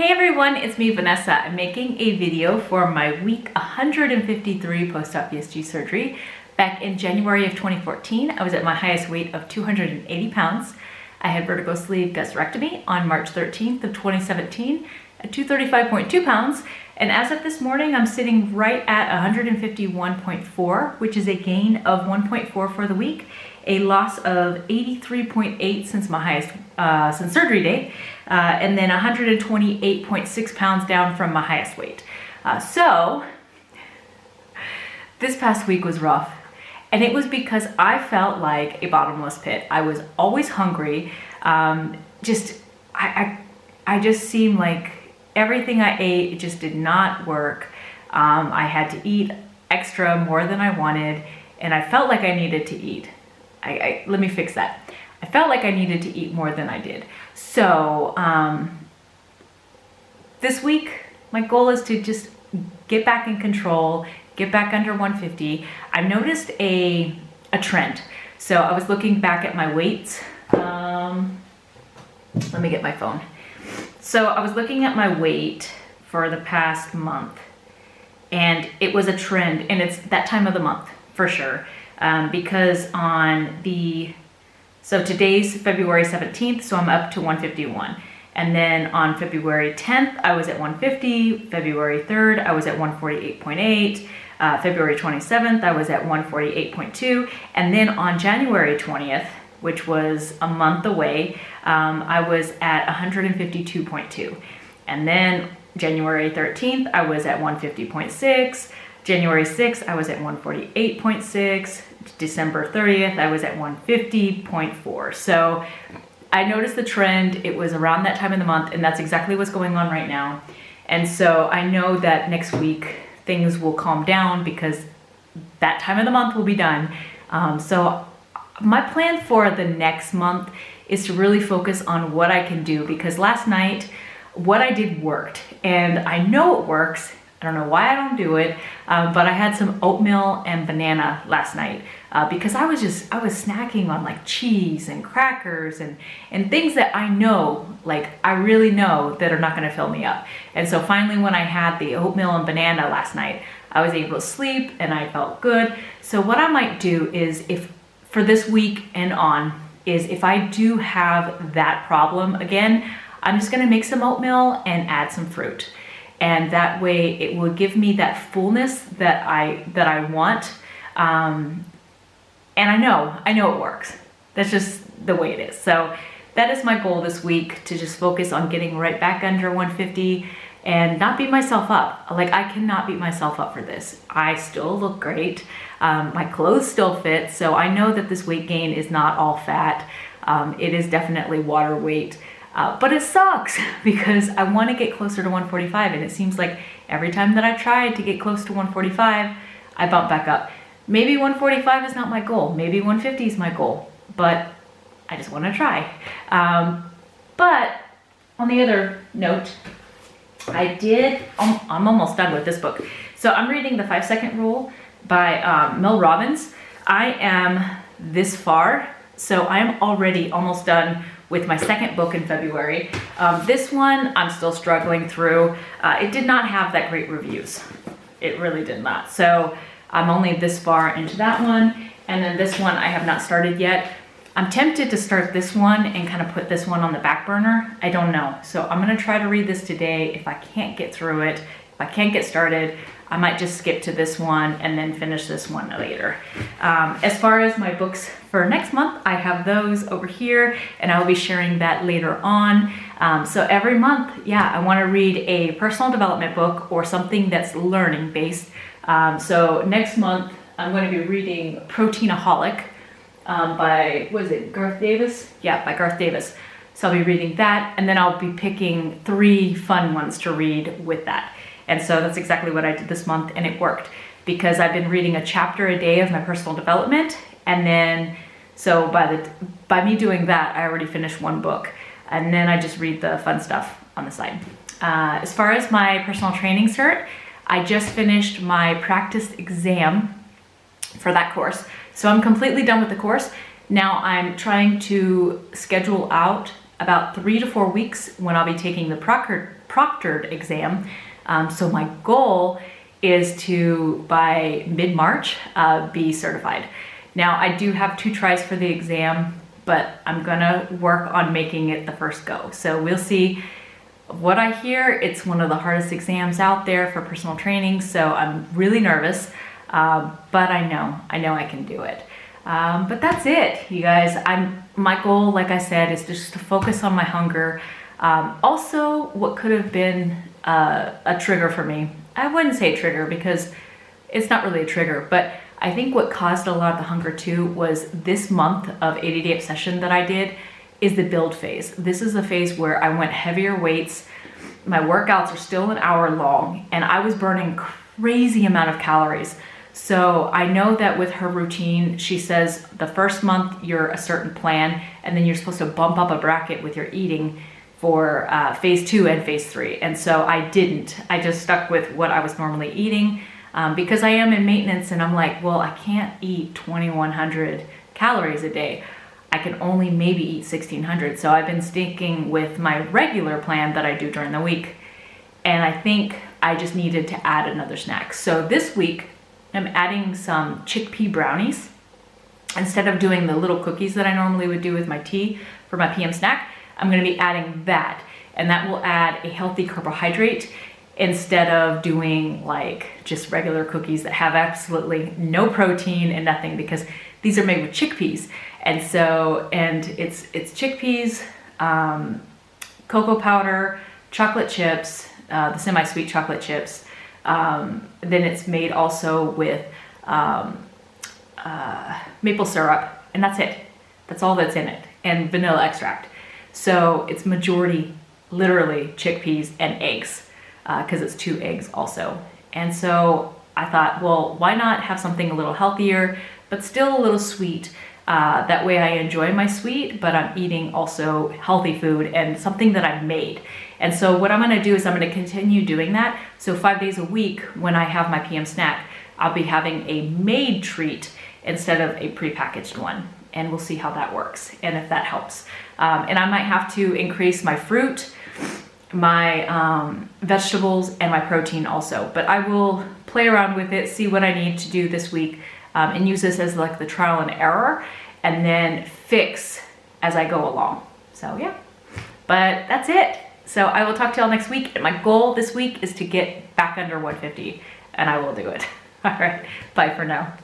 Hey everyone, it's me Vanessa. I'm making a video for my week 153 post-op VSG surgery. Back in January of 2014, I was at my highest weight of 280 pounds. I had vertical sleeve gastrectomy on March 13th of 2017 at 235.2 pounds. And as of this morning, I'm sitting right at 151.4, which is a gain of 1.4 for the week, a loss of 83.8 since my highest, since surgery day, and then 128.6 pounds down from my highest weight. So this past week was rough. And it was because I felt like a bottomless pit. I was always hungry. I just seemed like everything I ate just did not work. I had to eat extra more than I wanted, and I felt like I needed to eat. Let me fix that. I felt like I needed to eat more than I did. So this week, my goal is to just get back in control, get back under 150. I noticed a trend. So I was looking back at my weights. Let me get my phone. So I was looking at my weight for the past month, and it was a trend, and it's that time of the month for sure. Because so today's February 17th, so I'm up to 151. And then on February 10th, I was at 150. February 3rd, I was at 148.8. February 27th, I was at 148.2. And then on January 20th, which was a month away, I was at 152.2. And then January 13th, I was at 150.6. January 6th, I was at 148.6. December 30th, I was at 150.4. So I noticed the trend. It was around that time of the month, and that's exactly what's going on right now. And so I know that next week things will calm down because that time of the month will be done. So my plan for the next month is to really focus on what I can do, because last night what I did worked, and I know it works. I don't know why I don't do it, but I had some oatmeal and banana last night because I was snacking on like cheese and crackers and things that I know, like I really know that are not gonna fill me up. And so finally when I had the oatmeal and banana last night, I was able to sleep and I felt good. So what I might do is, if for this week and on, is if I do have that problem again, I'm just gonna make some oatmeal and add some fruit. And that way it will give me that fullness that I want. And I know it works. That's just the way it is. So that is my goal this week, to just focus on getting right back under 150 and not beat myself up. Like, I cannot beat myself up for this. I still look great. My clothes still fit. So I know that this weight gain is not all fat. It is definitely water weight. But it sucks because I want to get closer to 145, and it seems like every time that I try to get close to 145, I bump back up. Maybe 145 is not my goal. Maybe 150 is my goal, but I just want to try. But on the other note, I'm almost done with this book. So I'm reading The 5-Second Rule by Mel Robbins. I am this far, so I am already almost done with my second book in February. This one I'm still struggling through. It did not have that great reviews. It really did not. So I'm only this far into that one. And then this one I have not started yet. I'm tempted to start this one and kind of put this one on the back burner. I don't know. So I'm gonna try to read this today. If I can't get through it, if I can't get started, I might just skip to this one and then finish this one later. As far as my books for next month, I have those over here, and I will be sharing that later on. So every month, I want to read a personal development book or something that's learning based. So next month, I'm going to be reading Proteinaholic by, what is it, Garth Davis? Yeah, by Garth Davis. So I'll be reading that, and then I'll be picking 3 fun ones to read with that. And so that's exactly what I did this month, and it worked because I've been reading a chapter a day of my personal development. And then, so by me doing that, I already finished 1 book, and then I just read the fun stuff on the side. As far as my personal training cert, I just finished my practice exam for that course. So I'm completely done with the course. Now I'm trying to schedule out about 3 to 4 weeks when I'll be taking the proctored exam. So my goal is to, by mid-March, be certified. Now, I do have 2 tries for the exam, but I'm gonna work on making it the first go. So we'll see. What I hear, it's one of the hardest exams out there for personal training, so I'm really nervous, but I know I can do it. But that's it, you guys. My goal, like I said, is just to focus on my hunger. Also, what could have been a trigger for me, I wouldn't say trigger because it's not really a trigger, but I think what caused a lot of the hunger too was this month of 80-day obsession that I did is the build phase. This is the phase where I went heavier weights. My workouts are still an hour long and I was burning crazy amount of calories. So I know that with her routine, she says the first month you're a certain plan and then you're supposed to bump up a bracket with your eating for phase 2 and phase 3. And so I didn't. I just stuck with what I was normally eating because I am in maintenance and I'm like, well, I can't eat 2,100 calories a day. I can only maybe eat 1,600. So I've been sticking with my regular plan that I do during the week. And I think I just needed to add another snack. So this week, I'm adding some chickpea brownies. Instead of doing the little cookies that I normally would do with my tea for my PM snack, I'm gonna be adding that. And that will add a healthy carbohydrate instead of doing like just regular cookies that have absolutely no protein and nothing, because these are made with chickpeas. And so, and it's chickpeas, cocoa powder, chocolate chips, the semi-sweet chocolate chips. Then it's made also with maple syrup, and that's it. That's all that's in it, and vanilla extract. So it's majority, literally, chickpeas and eggs, because it's 2 eggs also. And so I thought, well, why not have something a little healthier, but still a little sweet? That way I enjoy my sweet, but I'm eating also healthy food and something that I've made. And so what I'm gonna do is I'm gonna continue doing that. So 5 days a week when I have my PM snack, I'll be having a made treat instead of a prepackaged one. And we'll see how that works and if that helps. And I might have to increase my fruit, my vegetables, and my protein also. But I will play around with it, see what I need to do this week, and use this as like the trial and error, and then fix as I go along. So yeah, but that's it. So I will talk to y'all next week. And my goal this week is to get back under 150, and I will do it. All right, bye for now.